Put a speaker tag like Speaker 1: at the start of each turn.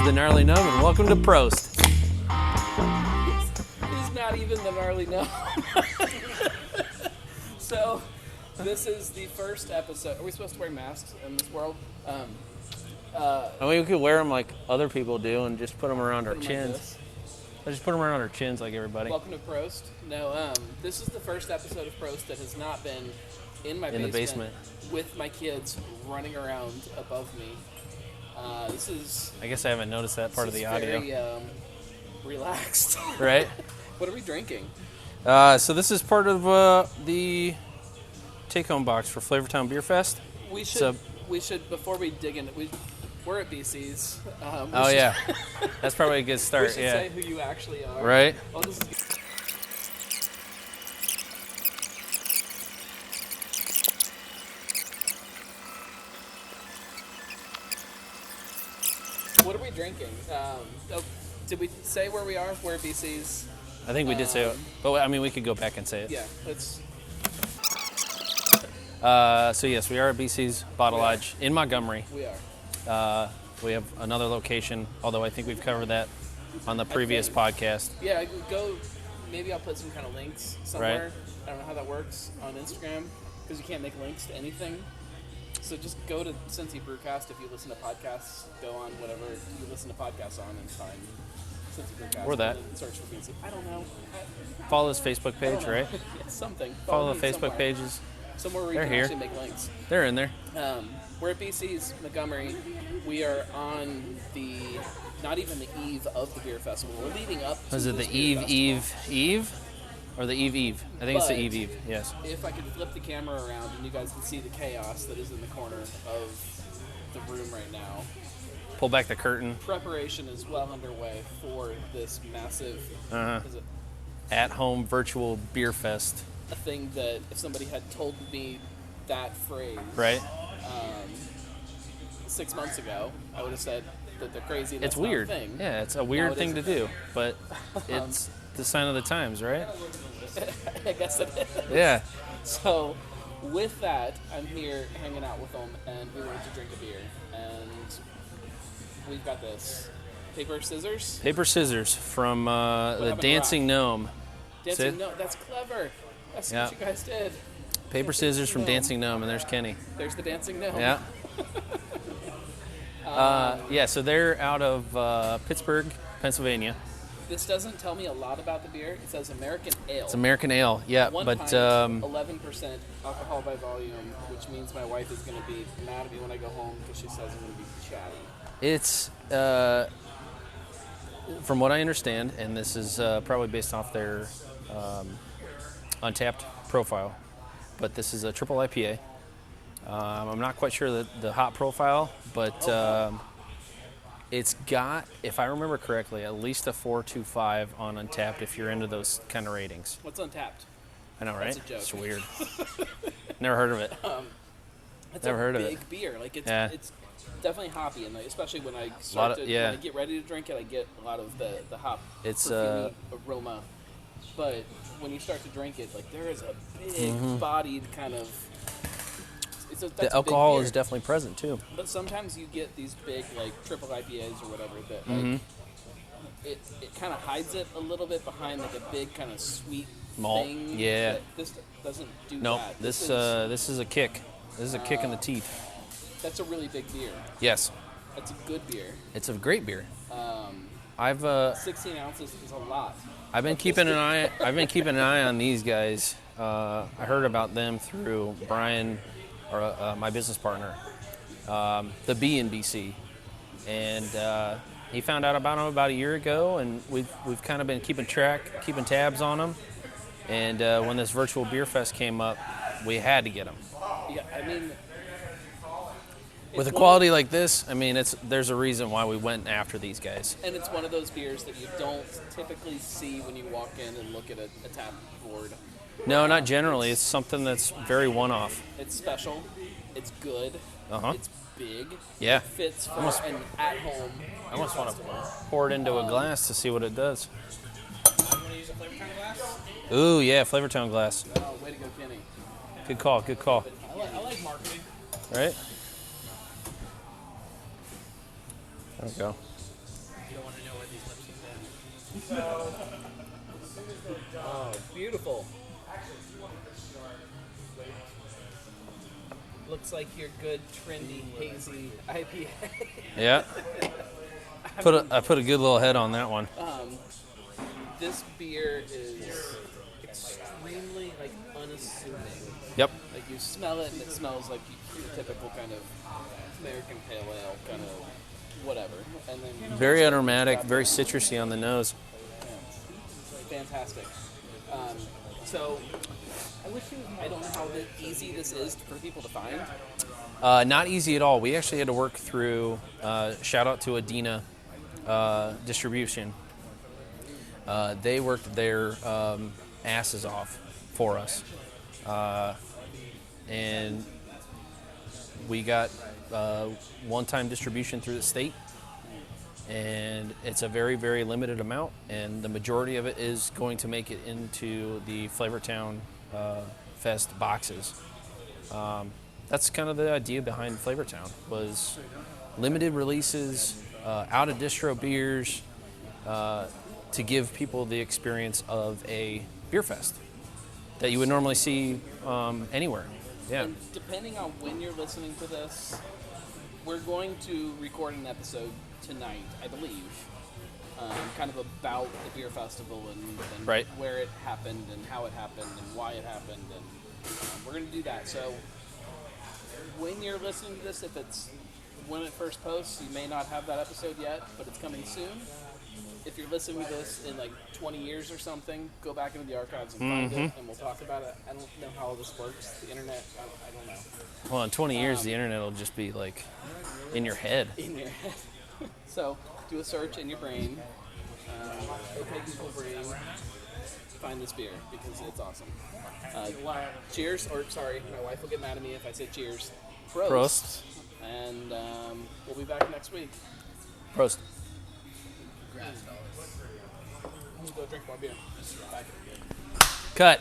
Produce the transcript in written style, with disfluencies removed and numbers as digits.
Speaker 1: the Gnarly Gnome, and welcome to Prost.
Speaker 2: He's not even the Gnarly Gnome. So, this is the first episode. Are we supposed to wear masks in this world?
Speaker 1: I mean, we could wear them like other people do and just put them around our chins.
Speaker 2: Like
Speaker 1: just put them around our chins like everybody.
Speaker 2: Welcome to Prost. No, this is the first episode of Prost that has not been in my basement with my kids running around above me. This is...
Speaker 1: I guess I haven't noticed that part of the audio.
Speaker 2: Very relaxed.
Speaker 1: Right?
Speaker 2: What are we drinking?
Speaker 1: So this is part of the take-home box for Flavortown Beer Fest.
Speaker 2: We should before we dig into we're at BCs.
Speaker 1: Oh yeah, that's probably a good start.
Speaker 2: We should say who you actually are.
Speaker 1: Right.
Speaker 2: Oh, this is good. What are we drinking? Did we say where we are? We're at BCs.
Speaker 1: I think we did say it, but I mean we could go back and say it.
Speaker 2: Yeah, let's.
Speaker 1: So yes, we are at BCs Bottle Lodge in Montgomery.
Speaker 2: We are.
Speaker 1: We have another location, although I think we've covered that on the previous podcast.
Speaker 2: Yeah, go. Maybe I'll put some kind of links somewhere.
Speaker 1: Right.
Speaker 2: I don't know how that works on Instagram because you can't make links to anything. So just go to Cincy Brewcast if you listen to podcasts. Go on whatever you listen to podcasts on and find Cincy Brewcast.
Speaker 1: Or that.
Speaker 2: And search for BC. I don't know.
Speaker 1: Follow this Facebook page, right?
Speaker 2: Yeah, something.
Speaker 1: Follow the Facebook pages.
Speaker 2: Somewhere where you
Speaker 1: They're
Speaker 2: can
Speaker 1: here.
Speaker 2: actually make links.
Speaker 1: They're in there.
Speaker 2: We're at BC's Montgomery. We are on not even the eve of the beer festival. We're leading up to
Speaker 1: Was it
Speaker 2: this
Speaker 1: the
Speaker 2: beer
Speaker 1: Eve? Or the Eve? I think it's the Eve, yes.
Speaker 2: If I could flip the camera around and you guys can see the chaos that is in the corner of the room right now.
Speaker 1: Pull back the curtain.
Speaker 2: Preparation is well underway for this massive
Speaker 1: At-home virtual beer fest.
Speaker 2: a thing that if somebody had told me that phrase
Speaker 1: Right.
Speaker 2: 6 months ago, I would have said that they're crazy.
Speaker 1: It's weird. Yeah, it's a weird thing to do, but it's the sign of the times, right?
Speaker 2: I guess it is.
Speaker 1: Yeah.
Speaker 2: So, with that, I'm here hanging out with them, and we wanted to drink a beer, and we've got this paper scissors.
Speaker 1: Paper scissors from the Dancing Gnome.
Speaker 2: Dancing Gnome. That's clever. That's what you guys did.
Speaker 1: Paper scissors from Dancing Gnome, and there's Kenny.
Speaker 2: There's the Dancing Gnome.
Speaker 1: Yeah. So they're out of Pittsburgh, Pennsylvania.
Speaker 2: This doesn't tell me a lot about the beer. It says American Ale.
Speaker 1: It's American Ale, yeah,
Speaker 2: One
Speaker 1: but
Speaker 2: pint, 11% alcohol by volume, which means my wife is going to be mad at me when I go home because she says I'm going to be chatty.
Speaker 1: it's from what I understand, and this is probably based off their Untapped profile, but this is a triple IPA. I'm not quite sure the hop profile, but it's got, if I remember correctly, at least a 4.25 on Untapped if you're into those kind of ratings.
Speaker 2: What's Untapped?
Speaker 1: I know, right?
Speaker 2: That's a joke.
Speaker 1: It's weird. Never heard of it.
Speaker 2: It's
Speaker 1: Never heard of it.
Speaker 2: big beer. Like it's definitely hoppy, and especially when I when I get ready to drink it, I get a lot of the hop perfumey aroma. But when you start to drink it, like there is a big bodied kind of.
Speaker 1: The alcohol is definitely present too.
Speaker 2: But sometimes you get these big like triple IPAs or whatever that like, it kind of hides it a little bit behind like a big kind of sweet
Speaker 1: malt
Speaker 2: thing.
Speaker 1: Yeah.
Speaker 2: This doesn't do
Speaker 1: nope.
Speaker 2: that.
Speaker 1: This is a kick. This is a kick in the teeth.
Speaker 2: That's a really big beer.
Speaker 1: Yes.
Speaker 2: That's a good beer.
Speaker 1: It's a great beer.
Speaker 2: 16 ounces is a lot.
Speaker 1: I've been keeping an eye on these guys. I heard about them through Brian, or my business partner, the B in BC, and he found out about them about a year ago, and we've kind of been keeping tabs on them. And when this virtual beer fest came up, we had to get them.
Speaker 2: Yeah, I mean,
Speaker 1: with a quality like this, I mean, there's a reason why we went after these guys.
Speaker 2: And it's one of those beers that you don't typically see when you walk in and look at a tap board.
Speaker 1: No, not generally. It's something that's very one-off.
Speaker 2: It's special. It's good. It's big.
Speaker 1: Yeah.
Speaker 2: It fits for an at-home.
Speaker 1: I almost want to pour it into a glass to see what it does.
Speaker 2: You want to use a Flavortown glass?
Speaker 1: Ooh, yeah, Flavortown glass.
Speaker 2: Oh, way to go, Kenny.
Speaker 1: Good call.
Speaker 2: I like marketing.
Speaker 1: Right? There we go.
Speaker 2: Oh, beautiful. Looks like your good, trendy, hazy IPA.
Speaker 1: Yeah. I put a good little head on that one.
Speaker 2: This beer is extremely unassuming.
Speaker 1: Yep.
Speaker 2: Like you smell it and it smells like your typical kind of American pale ale, kind of whatever. And then
Speaker 1: very aromatic, very citrusy on the nose.
Speaker 2: Yeah. Fantastic. So I don't know how easy this is for people to find.
Speaker 1: Not easy at all. We actually had to work through, shout out to Adina Distribution. They worked their asses off for us. And we got one-time distribution through the state. And it's a very, very limited amount. And the majority of it is going to make it into the Flavortown Fest boxes. That's kind of the idea behind Flavortown, was limited releases, out of distro beers, to give people the experience of a beer fest that you would normally see anywhere. Yeah.
Speaker 2: And depending on when you're listening to this, we're going to record an episode tonight, I believe, kind of about the beer festival and
Speaker 1: right.
Speaker 2: where it happened and how it happened and why it happened, and we're going to do that. So when you're listening to this, if it's when it first posts, you may not have that episode yet, but it's coming soon. If you're listening to this in 20 years or something, go back into the archives and find it, and we'll talk about it. I don't know how all this works. The internet, I don't know.
Speaker 1: Well, in 20 years, the internet will just be in your head.
Speaker 2: In your head. So do a search in your brain. Okay, Google Brain. Find this beer because it's awesome. Cheers, or sorry, my wife will get mad at me if I say cheers.
Speaker 1: Prost.
Speaker 2: And we'll be back next week.
Speaker 1: Prost.
Speaker 2: I'm gonna go drink more beer. Bye.
Speaker 1: Cut.